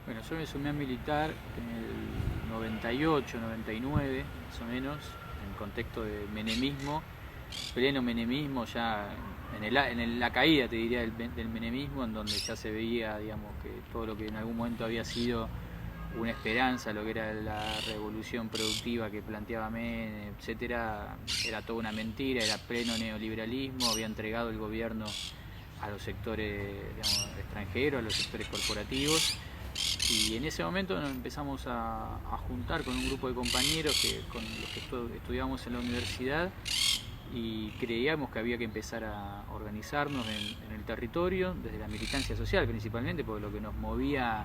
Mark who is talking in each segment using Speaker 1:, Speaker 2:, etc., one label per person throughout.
Speaker 1: Bueno, yo me sumé a militar en el 98, 99, más o menos, en contexto de menemismo, pleno menemismo, ya la caída, te diría, del menemismo, en donde ya se veía, digamos, que todo lo que en algún momento había sido una esperanza, lo que era la revolución productiva que planteaba Menem, etcétera, era toda una mentira, era pleno neoliberalismo, había entregado el gobierno a los sectores, digamos, extranjeros, a los sectores corporativos. Y en ese momento nos empezamos a juntar con un grupo de compañeros con los que estudiábamos en la universidad y creíamos que había que empezar a organizarnos en el territorio, desde la militancia social principalmente, porque lo que nos movía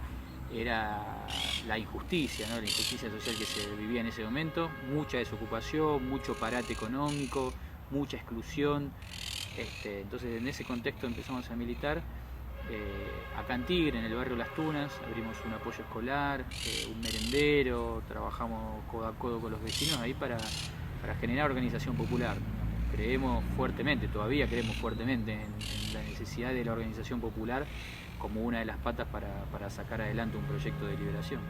Speaker 1: era la injusticia, ¿no? La injusticia social que se vivía en ese momento, mucha desocupación, mucho parate económico, mucha exclusión. Entonces en ese contexto empezamos a militar. Acá en Tigre, en el barrio Las Tunas, abrimos un apoyo escolar, un merendero, trabajamos codo a codo con los vecinos ahí para generar organización popular. Creemos fuertemente, todavía creemos fuertemente en la necesidad de la organización popular como una de las patas para sacar adelante un proyecto de liberación.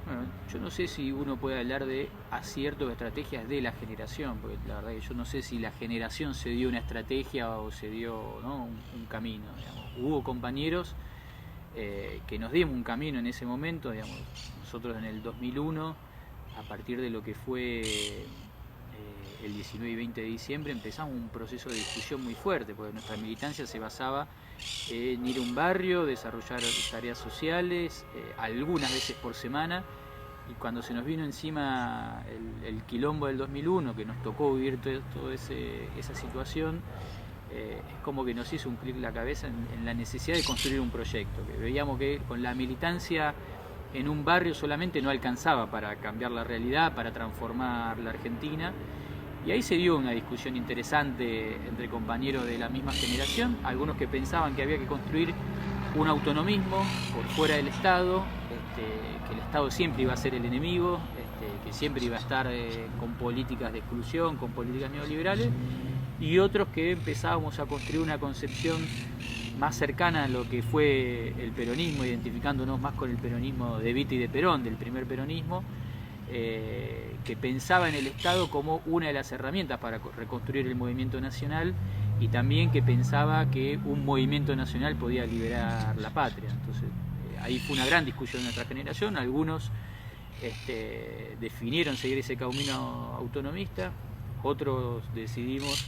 Speaker 1: Bueno, yo no sé si uno puede hablar de aciertos o estrategias de la generación, porque la verdad que yo no sé si la generación se dio una estrategia o se dio, ¿no?, un camino. Digamos. Hubo compañeros que nos dimos un camino en ese momento, digamos, nosotros en el 2001, a partir de lo que fue el 19 y 20 de diciembre, empezamos un proceso de discusión muy fuerte, porque nuestra militancia se basaba en ir a un barrio, desarrollar tareas sociales, algunas veces por semana, y cuando se nos vino encima el quilombo del 2001, que nos tocó vivir toda esa situación, es como que nos hizo un clic la cabeza en la necesidad de construir un proyecto, que veíamos que con la militancia en un barrio solamente no alcanzaba para cambiar la realidad, para transformar la Argentina. Y ahí se dio una discusión interesante entre compañeros de la misma generación, algunos que pensaban que había que construir un autonomismo por fuera del Estado, que el Estado siempre iba a ser el enemigo, que siempre iba a estar con políticas de exclusión, con políticas neoliberales, y otros que empezábamos a construir una concepción más cercana a lo que fue el peronismo, identificándonos más con el peronismo de Vita y de Perón, del primer peronismo, que pensaba en el Estado como una de las herramientas para reconstruir el movimiento nacional y también que pensaba que un movimiento nacional podía liberar la patria. Entonces, ahí fue una gran discusión de nuestra generación. Algunos definieron seguir ese camino autonomista, otros decidimos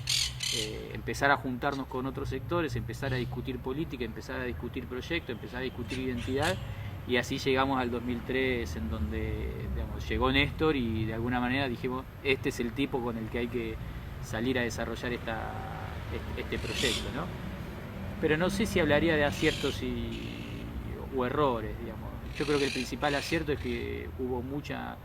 Speaker 1: empezar a juntarnos con otros sectores, empezar a discutir política, empezar a discutir proyectos, empezar a discutir identidad, y así llegamos al 2003, en donde, digamos, llegó Néstor y de alguna manera dijimos, este es el tipo con el que hay que salir a desarrollar este proyecto, ¿no? Pero no sé si hablaría de aciertos o errores, digamos. Yo creo que el principal acierto es que hubo mucha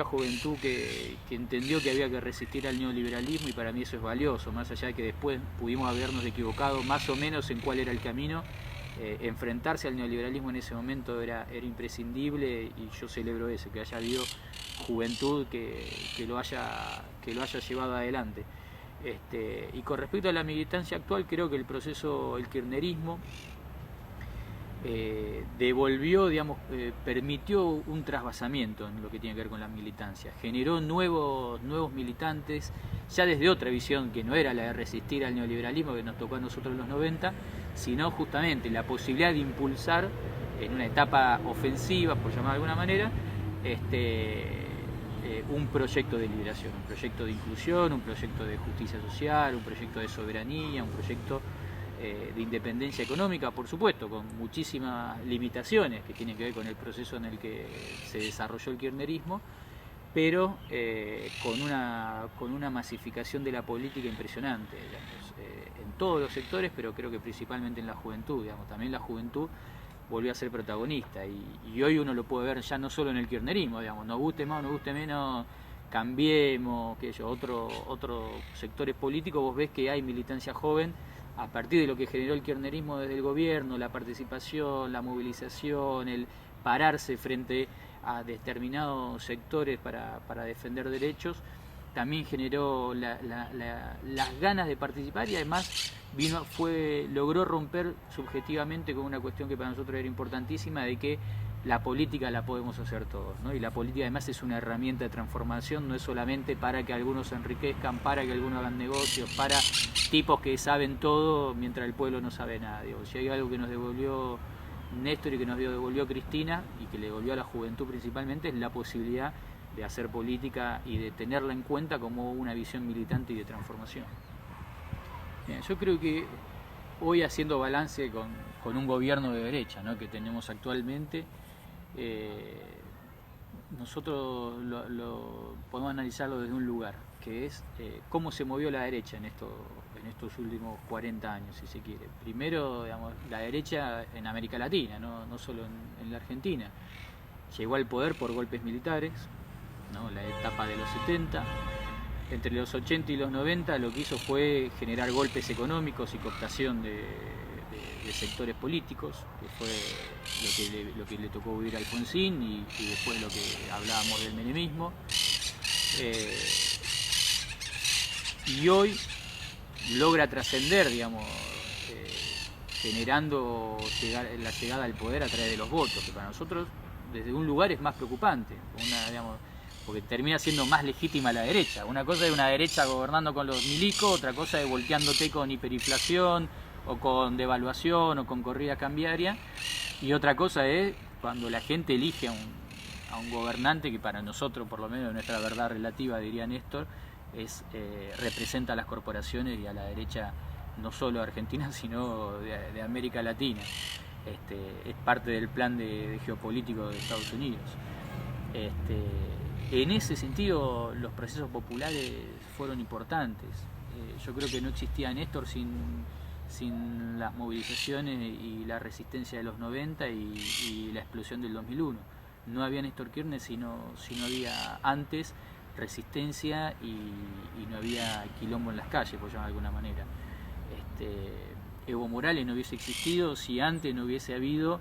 Speaker 1: juventud que entendió que había que resistir al neoliberalismo, y para mí eso es valioso, más allá de que después pudimos habernos equivocado más o menos en cuál era el camino. Enfrentarse al neoliberalismo en ese momento era imprescindible, y yo celebro eso, que haya habido juventud que lo haya llevado adelante. Y con respecto a la militancia actual, creo que el proceso, el kirchnerismo, devolvió, digamos, permitió un trasvasamiento en lo que tiene que ver con la militancia, generó nuevos militantes, ya desde otra visión que no era la de resistir al neoliberalismo que nos tocó a nosotros en los 90, sino justamente la posibilidad de impulsar en una etapa ofensiva, por llamar de alguna manera, un proyecto de liberación, un proyecto de inclusión, un proyecto de justicia social, un proyecto de soberanía, un proyecto de independencia económica, por supuesto, con muchísimas limitaciones que tienen que ver con el proceso en el que se desarrolló el kirchnerismo, pero con una masificación de la política impresionante, digamos, en todos los sectores, pero creo que principalmente en la juventud, digamos. También la juventud volvió a ser protagonista, y hoy uno lo puede ver ya no solo en el kirchnerismo, digamos, nos guste más o nos guste menos, Cambiemos, que yo, otros sectores políticos, vos ves que hay militancia joven a partir de lo que generó el kirchnerismo desde el gobierno, la participación, la movilización, el pararse frente a determinados sectores para defender derechos, también generó las ganas de participar y además logró romper subjetivamente con una cuestión que para nosotros era importantísima, de que la política la podemos hacer todos, ¿no? Y la política además es una herramienta de transformación, no es solamente para que algunos se enriquezcan, para que algunos hagan negocios, para tipos que saben todo mientras el pueblo no sabe nada. Digo, si hay algo que nos devolvió Néstor y que nos devolvió Cristina y que le devolvió a la juventud principalmente, es la posibilidad de hacer política y de tenerla en cuenta como una visión militante y de transformación. Bien, yo creo que hoy, haciendo balance con un gobierno de derecha, ¿no?, que tenemos actualmente, nosotros podemos analizarlo desde un lugar, que es cómo se movió la derecha en estos últimos 40 años, si se quiere. Primero, digamos, la derecha en América Latina, no solo en la Argentina. Llegó al poder por golpes militares, ¿no?, la etapa de los 70. Entre los 80 y los 90 lo que hizo fue generar golpes económicos y cooptación de sectores políticos, que fue lo que le tocó vivir a Alfonsín y después lo que hablábamos del menemismo. Y hoy logra trascender, digamos, generando la llegada al poder a través de los votos, que para nosotros desde un lugar es más preocupante, porque termina siendo más legítima la derecha. Una cosa es una derecha gobernando con los milicos, otra cosa es volteándote con hiperinflación o con devaluación o con corrida cambiaria, y otra cosa es cuando la gente elige a un gobernante que para nosotros, por lo menos nuestra verdad relativa, diría Néstor, representa a las corporaciones y a la derecha no solo argentina sino de América Latina. Es parte del plan de geopolítico de Estados Unidos. En ese sentido los procesos populares fueron importantes. Yo creo que no existía Néstor sin las movilizaciones y la resistencia de los 90 y la explosión del 2001. No había Néstor Kirchner si no había antes resistencia y no había quilombo en las calles, por llamar de alguna manera. Evo Morales no hubiese existido si antes no hubiese habido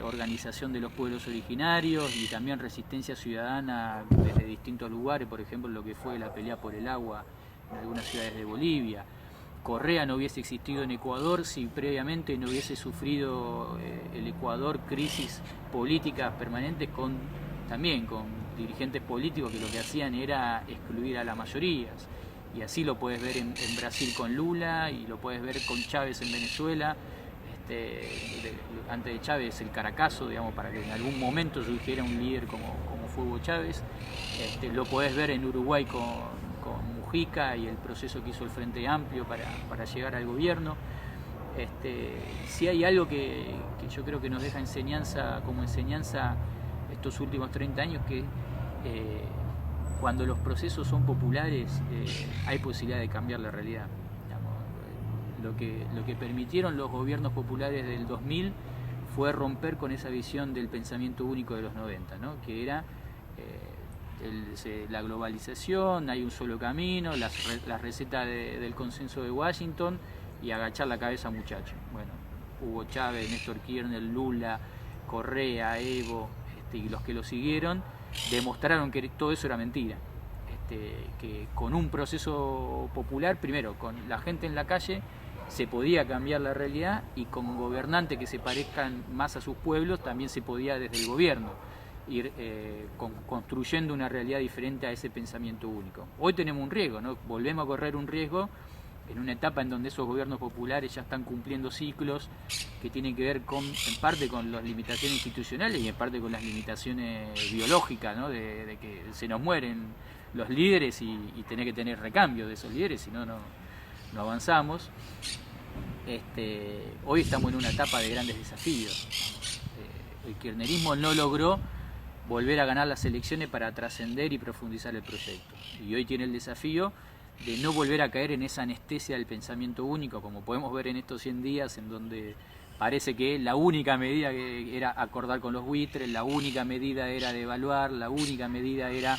Speaker 1: organización de los pueblos originarios y también resistencia ciudadana desde distintos lugares, por ejemplo lo que fue la pelea por el agua en algunas ciudades de Bolivia. Correa no hubiese existido en Ecuador si previamente no hubiese sufrido el Ecuador crisis políticas permanentes también con dirigentes políticos que lo que hacían era excluir a las mayorías. Y así lo puedes ver en Brasil con Lula y lo puedes ver con Chávez en Venezuela. Antes de Chávez el Caracazo, digamos, para que en algún momento surgiera un líder como fue Hugo Chávez. Lo podés ver en Uruguay con Mujica y el proceso que hizo el Frente Amplio para llegar al gobierno. Si hay algo que yo creo que nos deja como enseñanza estos últimos 30 años, que cuando los procesos son populares hay posibilidad de cambiar la realidad. Lo que permitieron los gobiernos populares del 2000 fue romper con esa visión del pensamiento único de los 90, ¿no?, que era la globalización, hay un solo camino, la receta del consenso de Washington y agachar la cabeza, muchachos. Bueno, Hugo Chávez, Néstor Kirchner, Lula, Correa, Evo y los que lo siguieron demostraron que todo eso era mentira. Que con un proceso popular, primero con la gente en la calle, se podía cambiar la realidad, y con gobernantes que se parezcan más a sus pueblos también se podía desde el gobierno ir construyendo una realidad diferente a ese pensamiento único. Hoy tenemos un riesgo, ¿no? Volvemos a correr un riesgo en una etapa en donde esos gobiernos populares ya están cumpliendo ciclos que tienen que ver en parte con las limitaciones institucionales y en parte con las limitaciones biológicas, ¿no?, de que se nos mueren los líderes y tener que tener recambio de esos líderes, si no avanzamos. Hoy estamos en una etapa de grandes desafíos. El kirchnerismo no logró volver a ganar las elecciones para trascender y profundizar el proyecto, y hoy tiene el desafío de no volver a caer en esa anestesia del pensamiento único, como podemos ver en estos 100 días, en donde parece que la única medida que era acordar con los buitres, la única medida era devaluar, la única medida era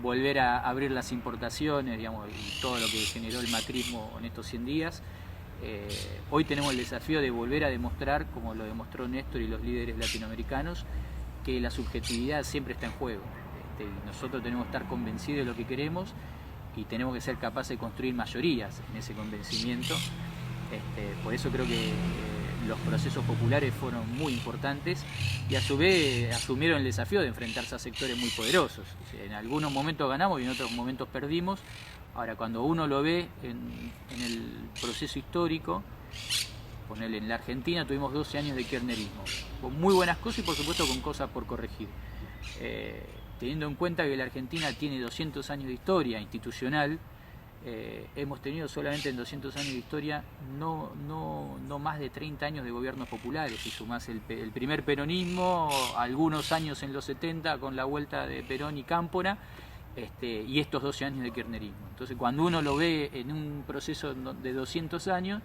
Speaker 1: volver a abrir las importaciones, digamos, y todo lo que generó el macrismo en estos 100 días. Hoy tenemos el desafío de volver a demostrar, como lo demostró Néstor y los líderes latinoamericanos, que la subjetividad siempre está en juego. Nosotros tenemos que estar convencidos de lo que queremos y tenemos que ser capaces de construir mayorías en ese convencimiento. Por eso creo que los procesos populares fueron muy importantes y a su vez asumieron el desafío de enfrentarse a sectores muy poderosos. En algunos momentos ganamos y en otros momentos perdimos. Ahora, cuando uno lo ve en el proceso histórico, ponerle en la Argentina, tuvimos 12 años de kirchnerismo, con muy buenas cosas y por supuesto con cosas por corregir. Teniendo en cuenta que la Argentina tiene 200 años de historia institucional, hemos tenido solamente en 200 años de historia no más de 30 años de gobiernos populares, si sumás el primer peronismo, algunos años en los 70 con la vuelta de Perón y Cámpora, y estos 12 años de kirchnerismo. Entonces cuando uno lo ve en un proceso de 200 años,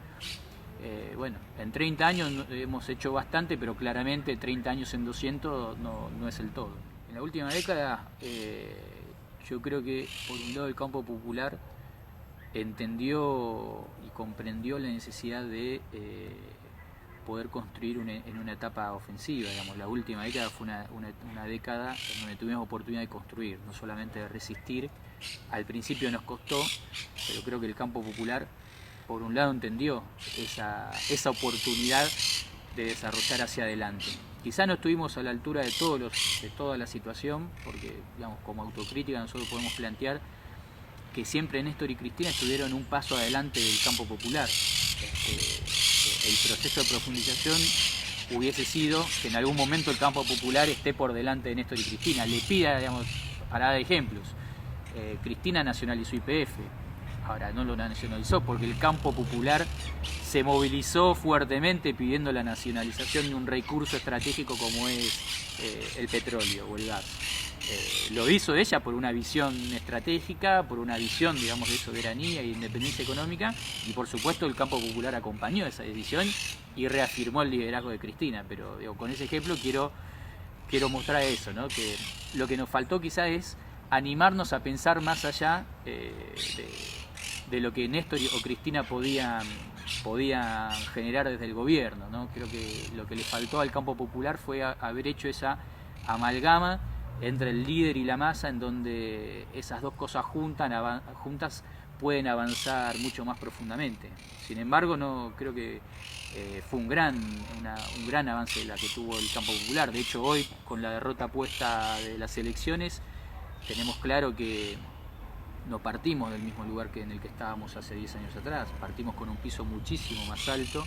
Speaker 1: bueno, en 30 años hemos hecho bastante, pero claramente 30 años en 200 no es el todo. En la última década, yo creo que por un lado el campo popular entendió y comprendió la necesidad de poder construir en una etapa ofensiva. Digamos, la última década fue una década en donde tuvimos oportunidad de construir, no solamente de resistir. Al principio nos costó, pero creo que el campo popular por un lado entendió esa oportunidad de desarrollar hacia adelante. Quizá no estuvimos a la altura de toda la situación, porque digamos, como autocrítica nosotros podemos plantear que siempre Néstor y Cristina estuvieron un paso adelante del campo popular. El proceso de profundización hubiese sido que en algún momento el campo popular esté por delante de Néstor y Cristina. Le pida, digamos, para dar ejemplos, Cristina nacionalizó YPF. Ahora no lo nacionalizó porque el campo popular se movilizó fuertemente pidiendo la nacionalización de un recurso estratégico como es el petróleo o el gas. Lo hizo ella por una visión estratégica, por una visión, digamos, de soberanía e independencia económica, y por supuesto el campo popular acompañó esa decisión y reafirmó el liderazgo de Cristina. Pero digo, con ese ejemplo quiero mostrar eso, ¿no? Que lo que nos faltó quizá es animarnos a pensar más allá de lo que Néstor o Cristina podían generar desde el gobierno, ¿no? Creo que lo que le faltó al campo popular fue haber hecho esa amalgama entre el líder y la masa, en donde esas dos cosas juntas pueden avanzar mucho más profundamente. Sin embargo, no creo que fue un gran avance la que tuvo el campo popular. De hecho, hoy, con la derrota puesta de las elecciones, tenemos claro que no partimos del mismo lugar que en el que estábamos hace 10 años atrás. Partimos con un piso muchísimo más alto,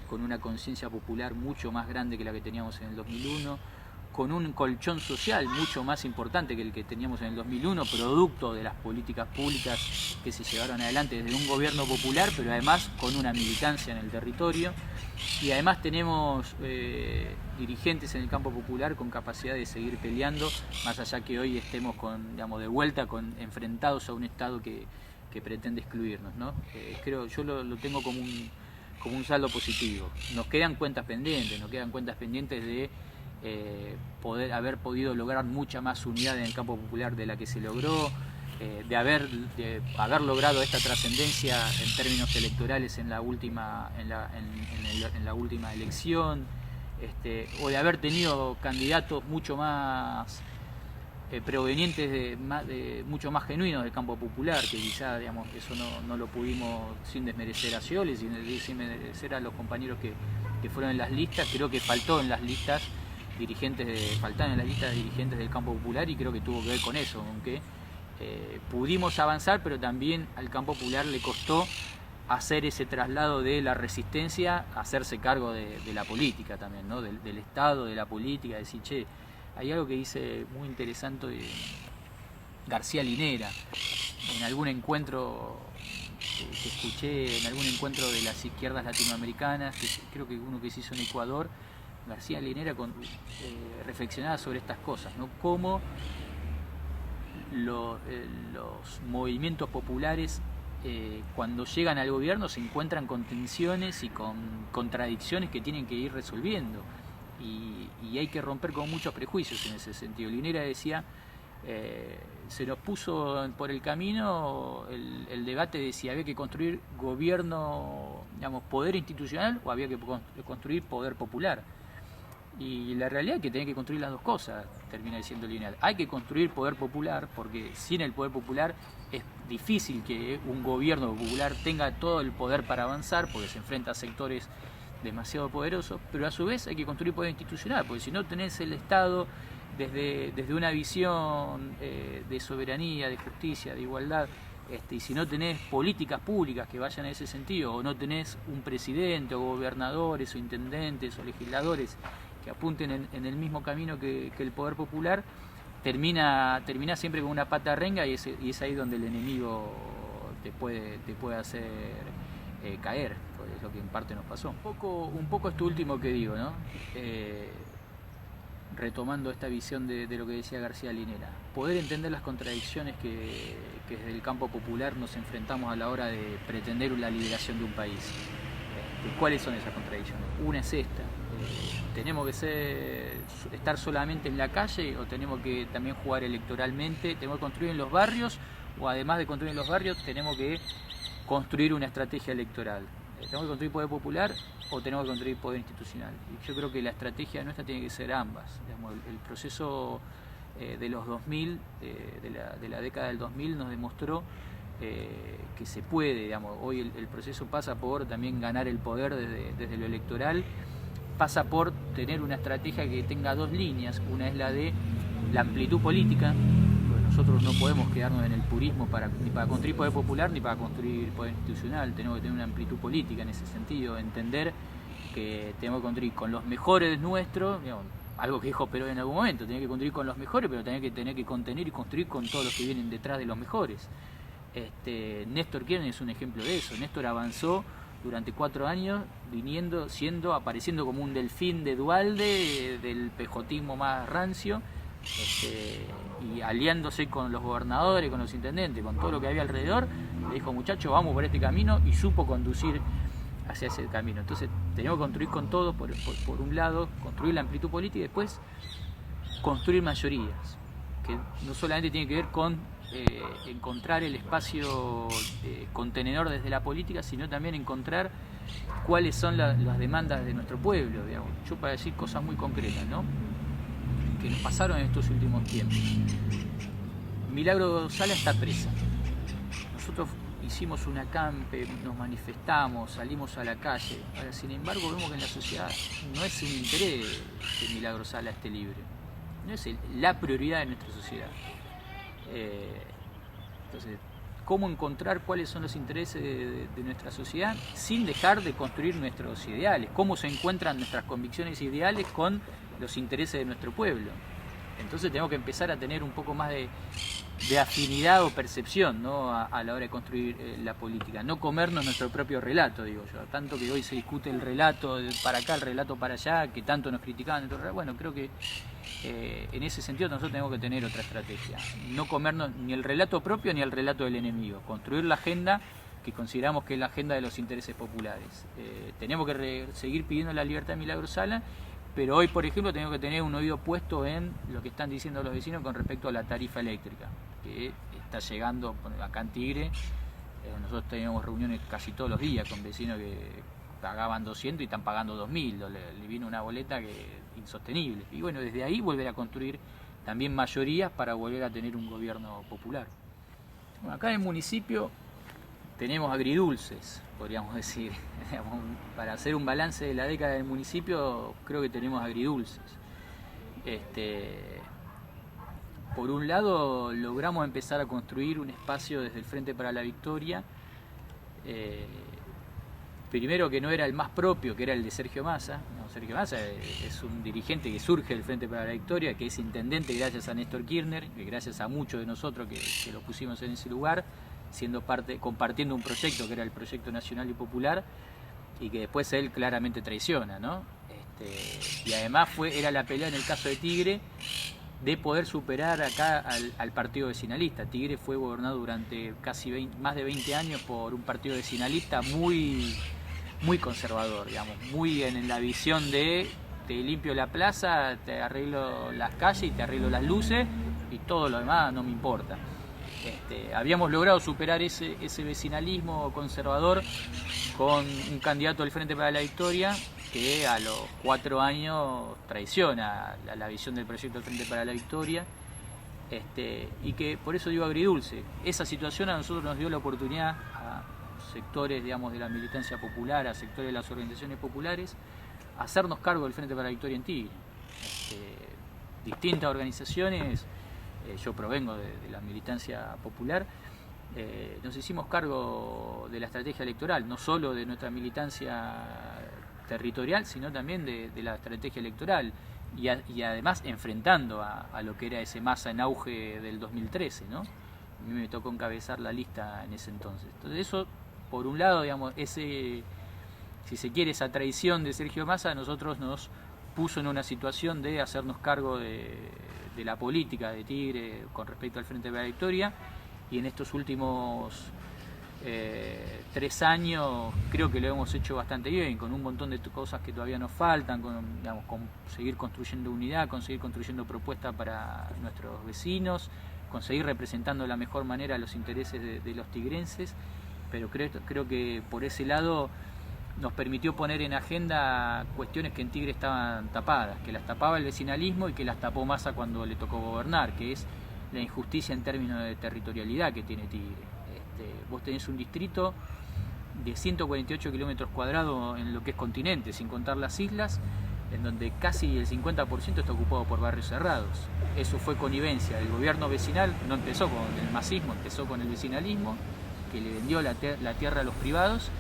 Speaker 1: con una conciencia popular mucho más grande que la que teníamos en el 2001, con un colchón social mucho más importante que el que teníamos en el 2001, producto de las políticas públicas que se llevaron adelante desde un gobierno popular, pero además con una militancia en el territorio. Y además tenemos dirigentes en el campo popular con capacidad de seguir peleando, más allá que hoy estemos de vuelta enfrentados a un Estado que pretende excluirnos, ¿no? Yo lo tengo como un saldo positivo. Nos quedan cuentas pendientes de poder haber podido lograr mucha más unidad en el campo popular de la que se logró, de haber logrado esta trascendencia en términos electorales en la última elección, o de haber tenido candidatos mucho más provenientes mucho más genuinos del campo popular, que quizá, digamos, eso no lo pudimos, sin desmerecer a Scioli, sin desmerecer a los compañeros que fueron en las listas. Creo que faltaron en las listas dirigentes del campo popular, y creo que tuvo que ver con eso, aunque pudimos avanzar, pero también al campo popular le costó hacer ese traslado de la resistencia a hacerse cargo de la política también, ¿no? Del Estado, de la política, decir, che, hay algo que dice muy interesante García Linera en algún encuentro que escuché, en algún encuentro de las izquierdas latinoamericanas, creo que uno que se hizo en Ecuador. García Linera reflexionaba sobre estas cosas, ¿no? Cómo los movimientos populares, cuando llegan al gobierno, se encuentran con tensiones y con contradicciones que tienen que ir resolviendo, y hay que romper con muchos prejuicios en ese sentido. Linera decía, se nos puso por el camino el debate de si había que construir gobierno, digamos, poder institucional, o había que construir poder popular. Y la realidad es que tenés que construir las dos cosas, termina diciendo Lineal. Hay que construir poder popular, porque sin el poder popular es difícil que un gobierno popular tenga todo el poder para avanzar, porque se enfrenta a sectores demasiado poderosos, pero a su vez hay que construir poder institucional, porque si no tenés el Estado desde una visión de soberanía, de justicia, de igualdad, y si no tenés políticas públicas que vayan en ese sentido, o no tenés un presidente, o gobernadores, o intendentes, o legisladores que apunten en el mismo camino que el poder popular, termina siempre con una pata renga y es ahí donde el enemigo te puede hacer caer, pues es lo que en parte nos pasó. Un poco esto último que digo, ¿no? Retomando esta visión de lo que decía García Linera, poder entender las contradicciones que desde el campo popular nos enfrentamos a la hora de pretender la liberación de un país. ¿Cuáles son esas contradicciones? Una es esta, tenemos que estar solamente en la calle o tenemos que también jugar electoralmente, tenemos que construir en los barrios, o además de construir en los barrios tenemos que construir una estrategia electoral. ¿Tenemos que construir poder popular o tenemos que construir poder institucional? Y yo creo que la estrategia nuestra tiene que ser ambas. Digamos, el proceso de los 2000, de la década del 2000 nos demostró que se puede, digamos, hoy el proceso pasa por también ganar el poder desde lo electoral, pasa por tener una estrategia que tenga dos líneas, una es la de la amplitud política, porque nosotros no podemos quedarnos en el purismo ni para construir poder popular ni para construir poder institucional, tenemos que tener una amplitud política en ese sentido, entender que tenemos que construir con los mejores nuestros, digamos, algo que dijo Perón en algún momento, tenemos que construir con los mejores, pero tener que contener y construir con todos los que vienen detrás de los mejores. Néstor Kirchner es un ejemplo de eso. Néstor avanzó durante 4 años apareciendo como un delfín de Duhalde, del pejotismo más rancio, y aliándose con los gobernadores, con los intendentes, con todo lo que había alrededor, le dijo: muchachos, vamos por este camino, y supo conducir hacia ese camino. Entonces tenemos que construir con todos, por un lado, construir la amplitud política y después construir mayorías, que no solamente tiene que ver con encontrar el espacio contenedor desde la política, sino también encontrar cuáles son las demandas de nuestro pueblo, digamos. Yo, para decir cosas muy concretas, ¿no?, que nos pasaron en estos últimos tiempos. Milagro Sala está presa. Nosotros hicimos un acampe, nos manifestamos, salimos a la calle. Ahora, sin embargo, vemos que en la sociedad no es un interés que Milagro Sala esté libre. No es la prioridad de nuestra sociedad. Entonces, ¿cómo encontrar cuáles son los intereses de nuestra sociedad sin dejar de construir nuestros ideales? ¿Cómo se encuentran nuestras convicciones ideales con los intereses de nuestro pueblo? Entonces tenemos que empezar a tener un poco más de afinidad o percepción, ¿no?, a la hora de construir la política. No comernos nuestro propio relato, digo yo. Tanto que hoy se discute el relato para acá, el relato para allá, que tanto nos criticaban. Bueno, creo que en ese sentido nosotros tenemos que tener otra estrategia. No comernos ni el relato propio ni el relato del enemigo. Construir la agenda que consideramos que es la agenda de los intereses populares. Tenemos que seguir pidiendo la libertad de Milagro Sala, pero hoy, por ejemplo, tenemos que tener un oído puesto en lo que están diciendo los vecinos con respecto a la tarifa eléctrica, que está llegando acá en Tigre. Nosotros teníamos reuniones casi todos los días con vecinos que pagaban 200 y están pagando 2.000, le vino una boleta insostenible. Y bueno, desde ahí volver a construir también mayorías para volver a tener un gobierno popular. Bueno, acá en el municipio tenemos agridulces, podríamos decir. Para hacer un balance de la década del municipio, creo que tenemos agridulces. Por un lado, logramos empezar a construir un espacio desde el Frente para la Victoria, primero que no era el más propio, que era el de Sergio Massa. No, Sergio Massa es un dirigente que surge del Frente para la Victoria, que es intendente gracias a Néstor Kirchner, que gracias a muchos de nosotros que lo pusimos en ese lugar, compartiendo un proyecto que era el Proyecto Nacional y Popular, y que después él claramente traiciona, ¿no? Y además era la pelea en el caso de Tigre de poder superar acá al partido vecinalista. Tigre fue gobernado durante más de 20 años por un partido vecinalista muy conservador, digamos, muy en la visión de: te limpio la plaza, te arreglo las calles y te arreglo las luces, y todo lo demás no me importa. Habíamos logrado superar ese vecinalismo conservador con un candidato del Frente para la Victoria que a los 4 años traiciona la visión del proyecto del Frente para la Victoria, y que por eso digo agridulce. Esa situación a nosotros nos dio la oportunidad a sectores, digamos, de la militancia popular, a sectores de las organizaciones populares, hacernos cargo del Frente para la Victoria en Tigre. Distintas organizaciones, yo provengo de la militancia popular, nos hicimos cargo de la estrategia electoral, no solo de nuestra militancia territorial, sino también de la estrategia electoral, y además enfrentando a lo que era ese Massa en auge del 2013, ¿no? A mí me tocó encabezar la lista en ese entonces. Entonces eso, por un lado, digamos, si se quiere, esa traición de Sergio Massa, a nosotros nos puso en una situación de hacernos cargo de la política de Tigre con respecto al Frente para la Victoria, y en estos últimos 3 años creo que lo hemos hecho bastante bien, con un montón de cosas que todavía nos faltan, con seguir construyendo unidad, con seguir construyendo propuestas para nuestros vecinos, con seguir representando de la mejor manera los intereses de los tigrenses, pero creo que por ese lado nos permitió poner en agenda cuestiones que en Tigre estaban tapadas, que las tapaba el vecinalismo y que las tapó Massa cuando le tocó gobernar, que es la injusticia en términos de territorialidad que tiene Tigre. Vos tenés un distrito de 148 kilómetros cuadrados en lo que es continente, sin contar las islas, en donde casi el 50% está ocupado por barrios cerrados. Eso fue connivencia. El gobierno vecinal no empezó con el masismo, empezó con el vecinalismo, que le vendió la tierra a los privados,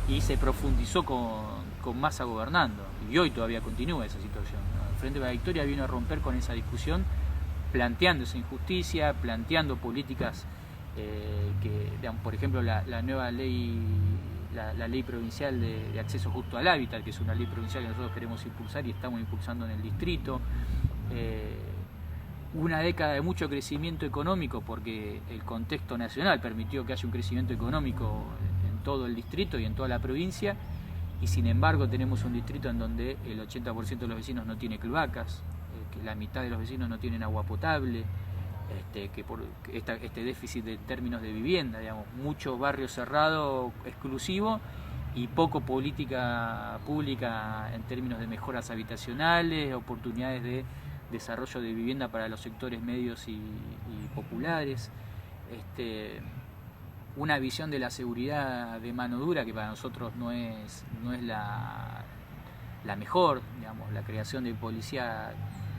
Speaker 1: y se profundizó con Massa gobernando. Y hoy todavía continúa esa situación, ¿no? El Frente para la Victoria vino a romper con esa discusión, planteando esa injusticia, planteando políticas que, digamos, por ejemplo, la nueva ley, la ley provincial de acceso justo al hábitat, que es una ley provincial que nosotros queremos impulsar y estamos impulsando en el distrito. Una década de mucho crecimiento económico, porque el contexto nacional permitió que haya un crecimiento económico en todo el distrito y en toda la provincia, y sin embargo tenemos un distrito en donde el 80% de los vecinos no tiene cloacas, que la mitad de los vecinos no tienen agua potable, que por este déficit de términos de vivienda, digamos, muchos barrios cerrados exclusivos y poco política pública en términos de mejoras habitacionales, oportunidades de desarrollo de vivienda para los sectores medios y populares, una visión de la seguridad de mano dura que para nosotros no es la mejor, digamos, la creación de policía,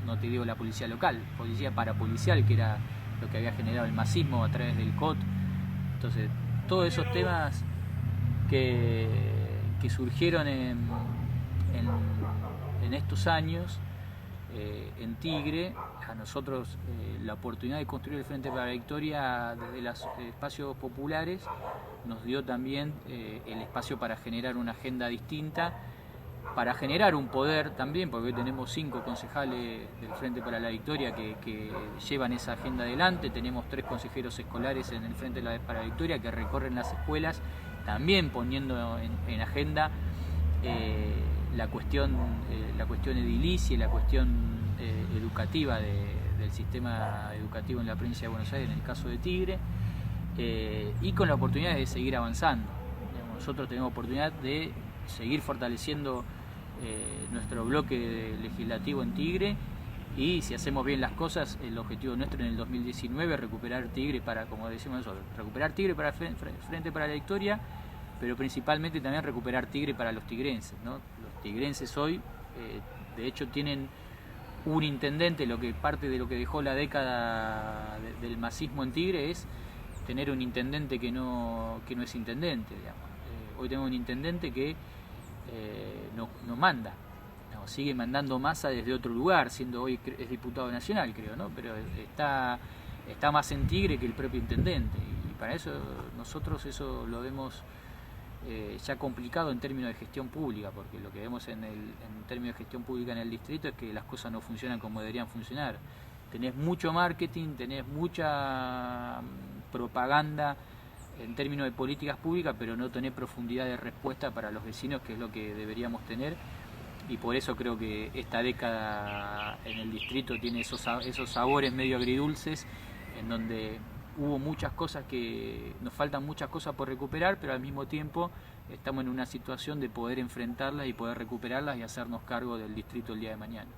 Speaker 1: no te digo la policía local, policía parapolicial, que era lo que había generado el masismo a través del COT. Entonces, todos esos temas que surgieron en estos años en Tigre, a nosotros la oportunidad de construir el Frente para la Victoria desde los espacios populares nos dio también el espacio para generar una agenda distinta, para generar un poder también, porque hoy tenemos 5 concejales del Frente para la Victoria que llevan esa agenda adelante. Tenemos 3 consejeros escolares en el Frente para la Victoria que recorren las escuelas, también poniendo en agenda la cuestión edilicia y la cuestión educativa del sistema educativo en la provincia de Buenos Aires, en el caso de Tigre, y con la oportunidad de seguir avanzando. Nosotros tenemos oportunidad de seguir fortaleciendo nuestro bloque legislativo en Tigre, y si hacemos bien las cosas, el objetivo nuestro en el 2019 es recuperar Tigre para, como decimos nosotros, recuperar Tigre para Frente para la Victoria, pero principalmente también recuperar Tigre para los tigrenses, ¿no? Los tigrenses hoy, de hecho, tienen un intendente. Parte de lo que dejó la década del masismo en Tigre es tener un intendente que no es intendente, digamos. Hoy tenemos un intendente que no manda, no, sigue mandando Massa desde otro lugar, siendo hoy es diputado nacional, creo, ¿no? Pero está más en Tigre que el propio intendente, y para eso nosotros eso lo vemos ya complicado en términos de gestión pública, porque lo que vemos en términos de gestión pública en el distrito es que las cosas no funcionan como deberían funcionar. Tenés mucho marketing, tenés mucha propaganda en términos de políticas públicas, pero no tenés profundidad de respuesta para los vecinos, que es lo que deberíamos tener, y por eso creo que esta década en el distrito tiene esos sabores medio agridulces, en donde hubo muchas cosas nos faltan muchas cosas por recuperar, pero al mismo tiempo estamos en una situación de poder enfrentarlas y poder recuperarlas y hacernos cargo del distrito el día de mañana.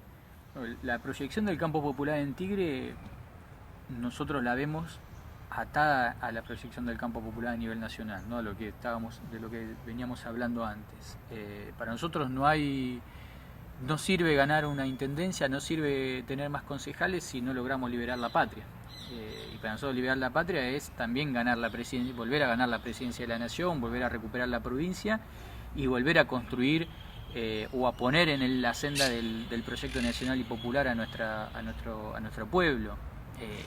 Speaker 1: La proyección del campo popular en Tigre nosotros la vemos atada a la proyección del campo popular a nivel nacional, ¿no? De lo que veníamos hablando antes. Para nosotros no sirve ganar una intendencia, no sirve tener más concejales si no logramos liberar la patria. Y para nosotros liberar la patria es también ganar la presidencia, volver a ganar la presidencia de la nación, volver a recuperar la provincia y volver a construir o a poner en la senda del proyecto nacional y popular a nuestro pueblo.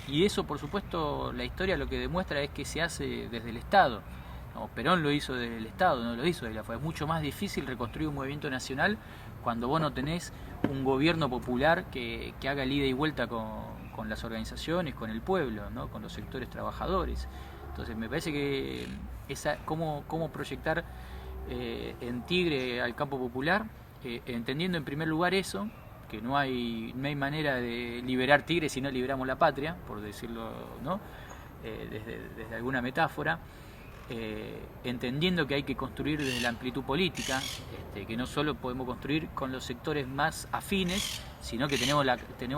Speaker 1: Y eso, por supuesto, la historia lo que demuestra es que se hace desde el Estado. Perón lo hizo desde el Estado, no lo hizo desde la fuerza. Es mucho más difícil reconstruir un movimiento nacional cuando vos no tenés un gobierno popular que haga el ida y vuelta con las organizaciones, con el pueblo, ¿no? Con los sectores trabajadores. Entonces me parece que cómo proyectar en Tigre al campo popular, entendiendo en primer lugar eso, que no hay manera de liberar Tigre si no liberamos la patria, por decirlo, ¿no? Desde alguna metáfora. Entendiendo que hay que construir desde la amplitud política, que no solo podemos construir con los sectores más afines, sino que tenemos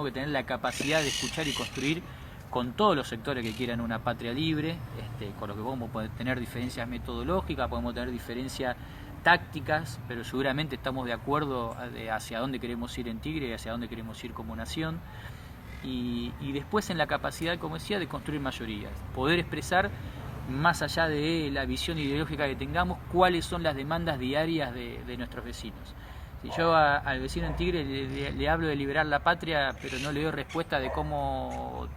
Speaker 1: que tener la capacidad de escuchar y construir con todos los sectores que quieran una patria libre, con lo que podemos tener diferencias metodológicas, podemos tener diferencias tácticas, pero seguramente estamos de acuerdo hacia dónde queremos ir en Tigre y hacia dónde queremos ir como nación. Y después en la capacidad, como decía, de construir mayorías, poder expresar más allá de la visión ideológica que tengamos, cuáles son las demandas diarias de nuestros vecinos. Si yo al vecino en Tigre le hablo de liberar la patria, pero no le doy respuesta de cómo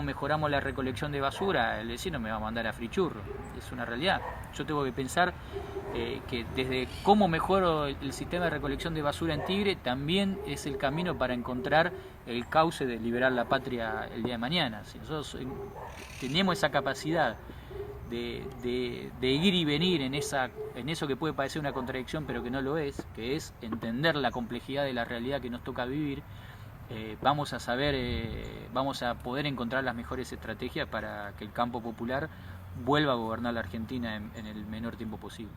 Speaker 1: mejoramos la recolección de basura, el vecino me va a mandar a frichurro. Es una realidad. Yo tengo que pensar que desde cómo mejoro el sistema de recolección de basura en Tigre también es el camino para encontrar el cauce de liberar la patria el día de mañana. Si nosotros tenemos esa capacidad de ir y venir en eso que puede parecer una contradicción pero que no lo es, que es entender la complejidad de la realidad que nos toca vivir, vamos a poder encontrar las mejores estrategias para que el campo popular vuelva a gobernar la Argentina en el menor tiempo posible.